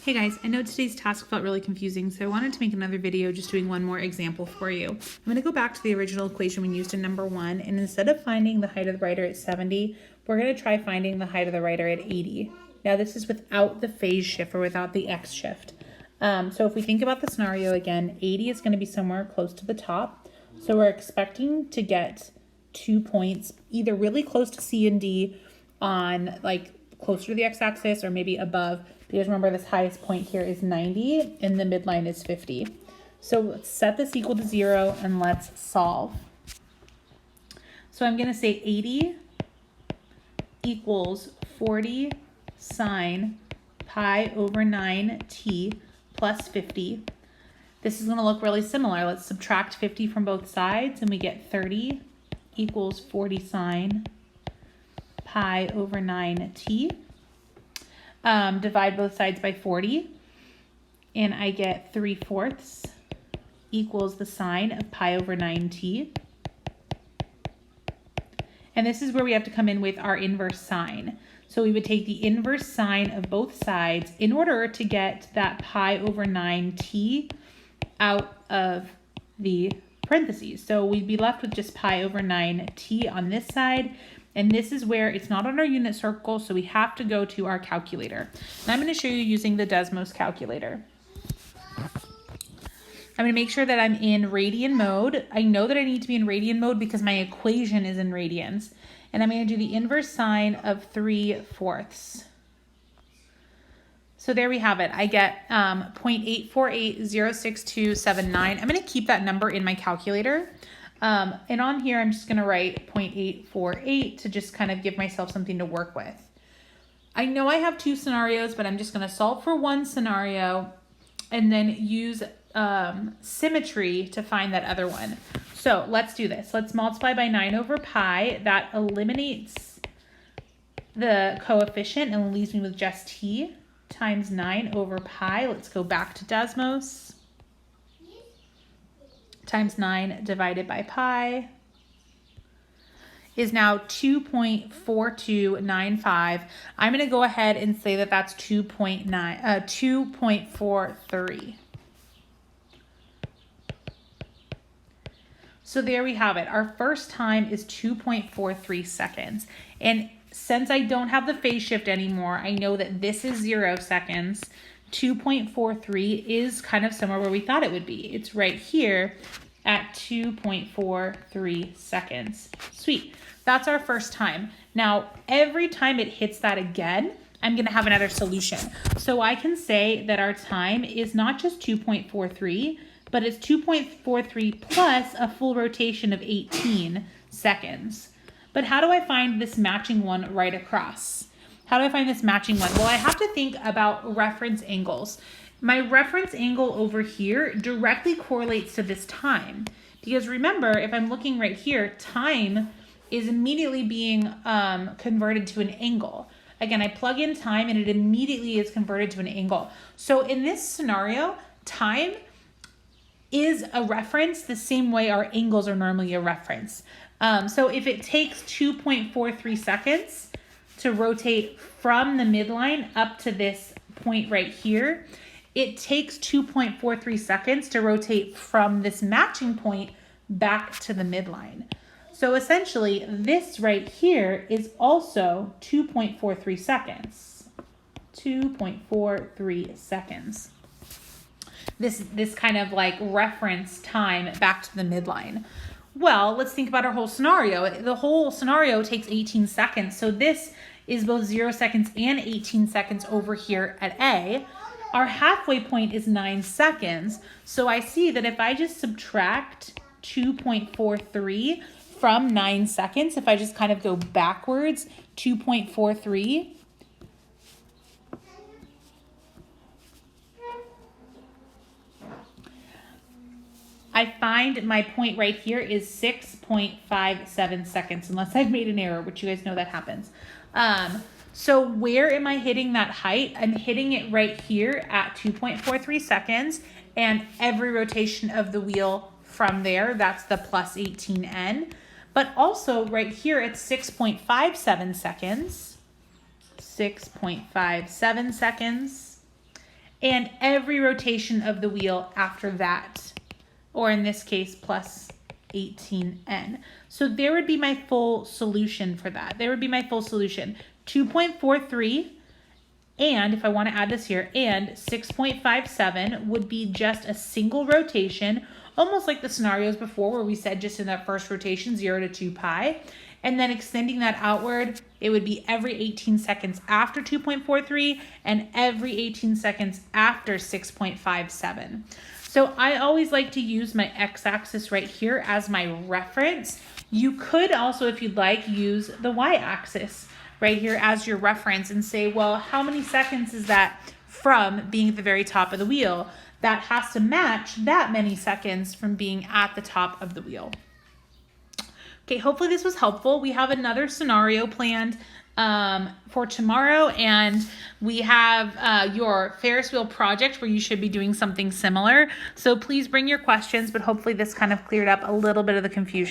Hey guys, I know today's task felt really confusing, so I wanted to make another video just doing one more example for you. I'm going to go back to the original equation we used in number 1, and instead of finding the height of the writer at 70, we're going to try finding the height of the writer at 80. Now this is without the phase shift or without the x shift. So if we think about the scenario again, 80 is going to be somewhere close to the top. So we're expecting to get 2 points either really close to C and D on like closer to the x-axis or maybe above, because remember this highest point here is 90 and the midline is 50. So let's set this equal to 0 and let's solve. So I'm going to say 80 equals 40 sine pi over 9t plus 50. This is going to look really similar. Let's subtract 50 from both sides and we get 30 equals 40 sine pi over 9t. Divide both sides by 40 and I get 3/4 equals the sine of pi over 9t. And this is where we have to come in with our inverse sine. So we would take the inverse sine of both sides in order to get that pi over 9t out of the parentheses. So we'd be left with just pi over 9t on this side. And this is where it's not on our unit circle, so we have to go to our calculator. And I'm going to show you using the Desmos calculator. I'm going to make sure that I'm in radian mode. I know that I need to be in radian mode because my equation is in radians. And I'm going to do the inverse sine of 3/4. So there we have it. I get 0.8480627. I'm going to keep that number in my calculator. And on here, I'm just going to write 0.848 to just kind of give myself something to work with. I know I have two scenarios, but I'm just going to solve for one scenario and then use symmetry to find that other one. So let's do this. Let's multiply by 9 over pi. That eliminates the coefficient and leaves me with just t times 9 over pi. Let's go back to Desmos. Times 9 divided by pi is now 2.4295. I'm going to go ahead and say that that's 2.43. So there we have it. Our first time is 2.43 seconds. And since I don't have the phase shift anymore, I know that this is 0 seconds. 2.43 is kind of somewhere where we thought it would be. It's right here at 2.43 seconds. Sweet. That's our first time. Now, every time it hits that again, I'm going to have another solution. So I can say that our time is not just 2.43, but it's 2.43 plus a full rotation of 18 seconds. But how do I find this matching one right across? How do I find this matching one? Well, I have to think about reference angles. My reference angle over here directly correlates to this time. Because remember, if I'm looking right here, time is immediately being converted to an angle. Again, I plug in time and it immediately is converted to an angle. So in this scenario, time is a reference the same way our angles are normally a reference. So if it takes 2.43 seconds to rotate from the midline up to this point right here, it takes 2.43 seconds to rotate from this matching point back to the midline. So essentially, this right here is also 2.43 seconds. 2.43 seconds. This kind of like reference time back to the midline. Well, let's think about our whole scenario. The whole scenario takes 18 seconds. So this is both 0 seconds and 18 seconds over here at A. Our halfway point is 9 seconds. So I see that if I just subtract 2.43 from 9 seconds, if I just kind of go backwards, 2.43, I find my point right here is 6.57 seconds, unless I've made an error, which you guys know that happens. So where am I hitting that height? I'm hitting it right here at 2.43 seconds, and every rotation of the wheel from there, that's the plus 18n. But also right here at 6.57 seconds, 6.57 seconds, and every rotation of the wheel after that, or in this case, plus 18n. So there would be my full solution for that. There would be my full solution. 2.43, and if I want to add this here, and 6.57 would be just a single rotation, almost like the scenarios before where we said just in that first rotation, 0 to 2 pi. And then extending that outward, it would be every 18 seconds after 2.43 and every 18 seconds after 6.57. So I always like to use my x-axis right here as my reference. You could also, if you'd like, use the y-axis right here as your reference and say, well, how many seconds is that from being at the very top of the wheel? That has to match that many seconds from being at the top of the wheel. Okay, hopefully this was helpful. We have another scenario planned for tomorrow, and we have your Ferris wheel project where you should be doing something similar. So please bring your questions, but hopefully this kind of cleared up a little bit of the confusion.